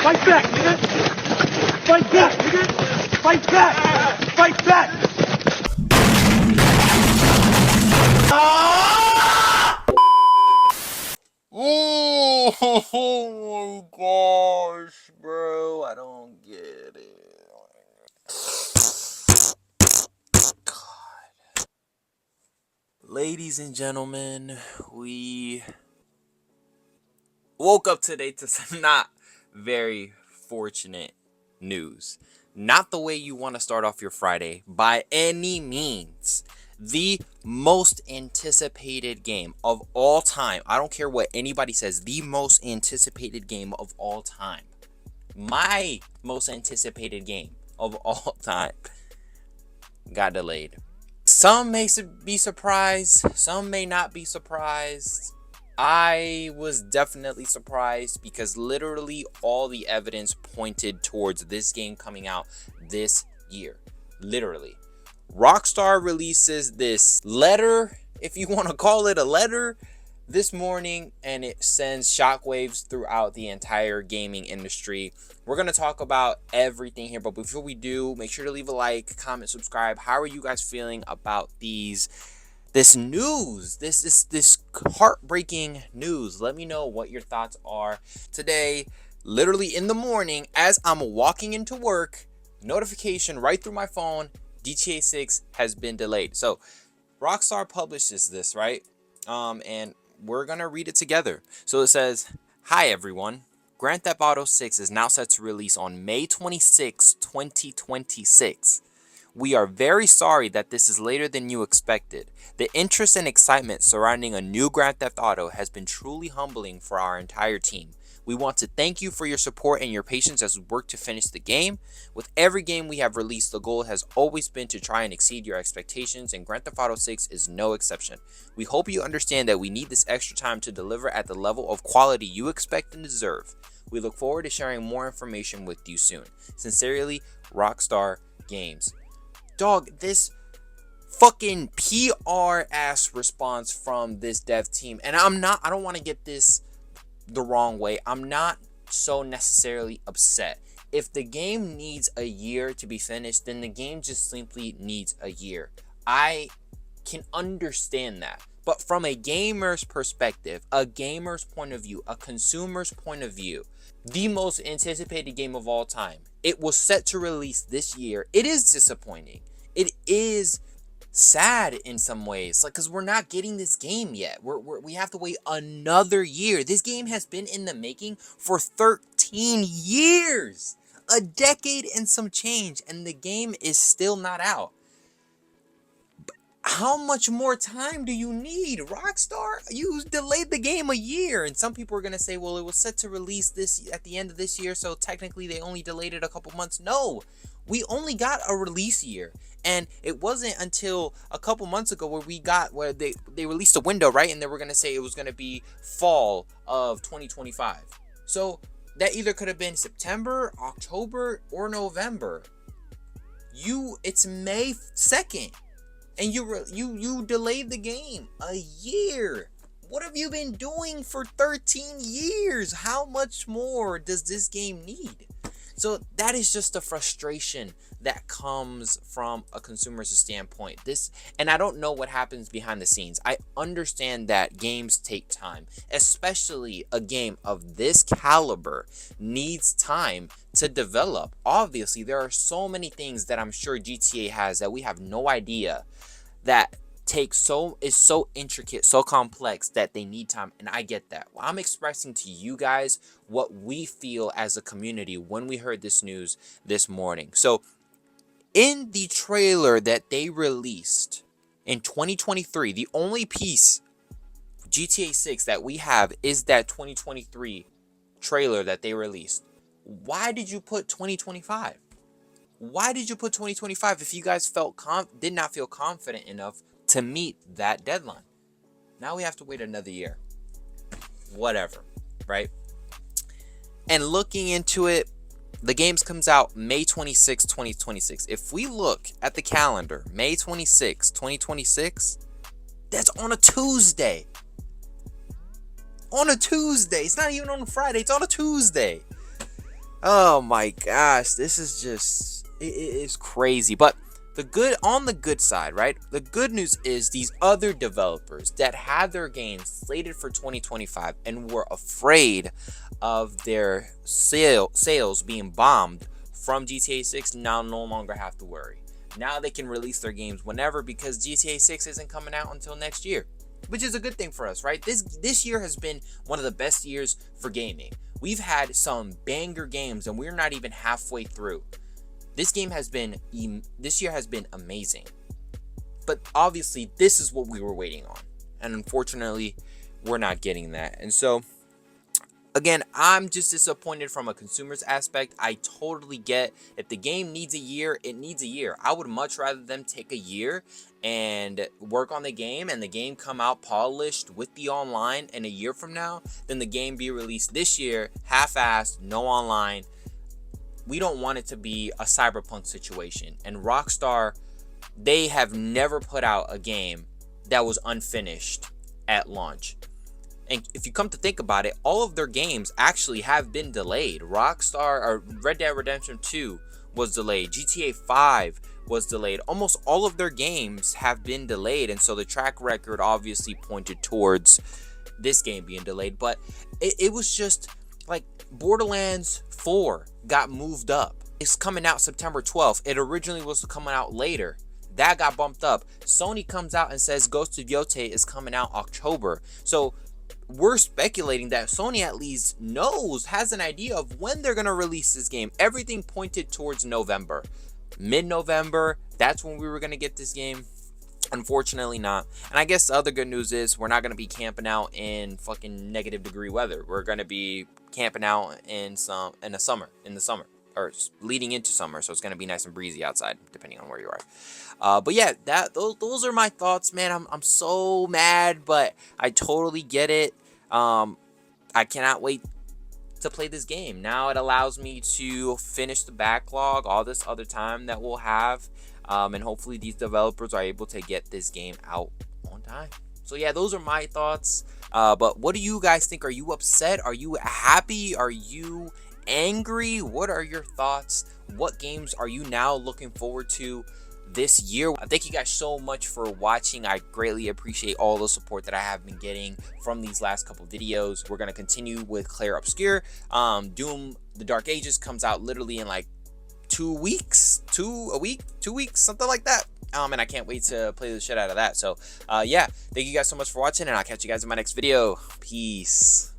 Fight back, nigga! Fight back, nigga! Fight back! Fight back! Oh my gosh, bro. I don't get it. God. Ladies and gentlemen, we woke up today to some not very fortunate news. Not the way you want to start off your Friday by any means. The most anticipated game of all time. I don't care what anybody says. The most anticipated game of all time. My most anticipated game of all time got delayed. Some may be surprised. Some may not be surprised. I was definitely surprised because literally all the evidence pointed towards this game coming out this year. Literally. Rockstar releases this letter, if you want to call it a letter, this morning, and it sends shockwaves throughout the entire gaming industry. We're going to talk about everything here, but before we do, make sure to leave a like, comment, subscribe. How are you guys feeling about this news, this heartbreaking news? Let me know what your thoughts are. Today, literally in the morning, as I'm walking into work, notification right through my phone, GTA 6 has been delayed. So Rockstar publishes this, right? And we're gonna read it together. So it says, "Hi everyone. Grand Theft Auto 6 is now set to release on May 26, 2026. We are very sorry that this is later than you expected. The interest and excitement surrounding a new Grand Theft Auto has been truly humbling for our entire team. We want to thank you for your support and your patience as we work to finish the game. With every game we have released, the goal has always been to try and exceed your expectations, and Grand Theft Auto 6 is no exception. We hope you understand that we need this extra time to deliver at the level of quality you expect and deserve. We look forward to sharing more information with you soon. Sincerely, Rockstar Games." Dog, this fucking PR ass response from this dev team, and I don't want to get this the wrong way. I'm not so necessarily upset. If the game needs a year to be finished, then the game just simply needs a year. I can understand that. But from a gamer's perspective, a gamer's point of view, a consumer's point of view, the most anticipated game of all time, it was set to release this year. It is disappointing. It is sad in some ways, like, because we're not getting this game yet. We have to wait another year. This game has been in the making for 13 years, a decade and some change, and the game is still not out. But how much more time do you need, Rockstar? You delayed the game a year, and some people are gonna say, well, it was set to release this at the end of this year, so technically they only delayed it a couple months. No, we only got a release year. And it wasn't until a couple months ago where they released a window, right? And they were going to say it was going to be fall of 2025. So that either could have been September, October, or November. It's May 2nd. And you delayed the game a year. What have you been doing for 13 years? How much more does this game need? So that is just a frustration that comes from a consumer's standpoint. And I don't know what happens behind the scenes. I understand that games take time, especially a game of this caliber needs time to develop. Obviously, there are so many things that I'm sure GTA has that we have no idea, that is so intricate, so complex, that they need time, and I get that. Well, I'm expressing to you guys what we feel as a community when we heard this news this morning. So in the trailer that they released in 2023, the only piece GTA 6 that we have is that 2023 trailer that they released. Why did you put 2025? Why did you put 2025 if you guys did not feel confident enough to meet that deadline? Now we have to wait another year. Whatever, right? And looking into it, the games comes out May 26, 2026. If we look at the calendar, May 26, 2026, that's on a Tuesday. On a Tuesday. It's not even on a Friday. It's on a Tuesday. Oh my gosh, this is just it is crazy. But on the good side, right? The good news is these other developers that had their games slated for 2025 and were afraid of their sales being bombed from GTA 6 now no longer have to worry. Now they can release their games whenever because GTA 6 isn't coming out until next year, which is a good thing for us, right? This year has been one of the best years for gaming. We've had some banger games and we're not even halfway through. This year has been amazing. But obviously this is what we were waiting on. And unfortunately, we're not getting that. And so again, I'm just disappointed from a consumer's aspect. I totally get if the game needs a year, it needs a year. I would much rather them take a year and work on the game and the game come out polished with the online in a year from now than the game be released this year, half-assed, no online. We don't want it to be a Cyberpunk situation. And Rockstar, they have never put out a game that was unfinished at launch. And if you come to think about it, all of their games actually have been delayed. Rockstar or Red Dead Redemption 2 was delayed. GTA 5 was delayed. Almost all of their games have been delayed. And so the track record obviously pointed towards this game being delayed. But it was just like Borderlands 4 got moved up. It's coming out September 12th. It originally was coming out later. That got bumped up. Sony comes out and says Ghost of Yotei is coming out October. So we're speculating that Sony at least has an idea of when they're going to release this game. Everything pointed towards November. Mid-November, that's when we were going to get this game. Unfortunately not. And I guess the other good news is we're not going to be camping out in fucking negative degree weather. We're going to be camping out in the summer, or leading into summer, so it's going to be nice and breezy outside depending on where you are. But yeah, those are my thoughts, man. I'm so mad, but I totally get it. I cannot wait to play this game. Now it allows me to finish the backlog, all this other time that we'll have, and hopefully these developers are able to get this game out on time. So yeah, those are my thoughts. But what do you guys think? Are you upset? Are you happy? Are you angry? What are your thoughts? What games are you now looking forward to this year? Thank you guys so much for watching. I greatly appreciate all the support that I have been getting from these last couple videos. We're going to continue with Clair Obscur. Doom the Dark Ages comes out literally in like 2 weeks, 2 weeks, something like that. And I can't wait to play the shit out of that. So yeah, thank you guys so much for watching, and I'll catch you guys in my next video. Peace.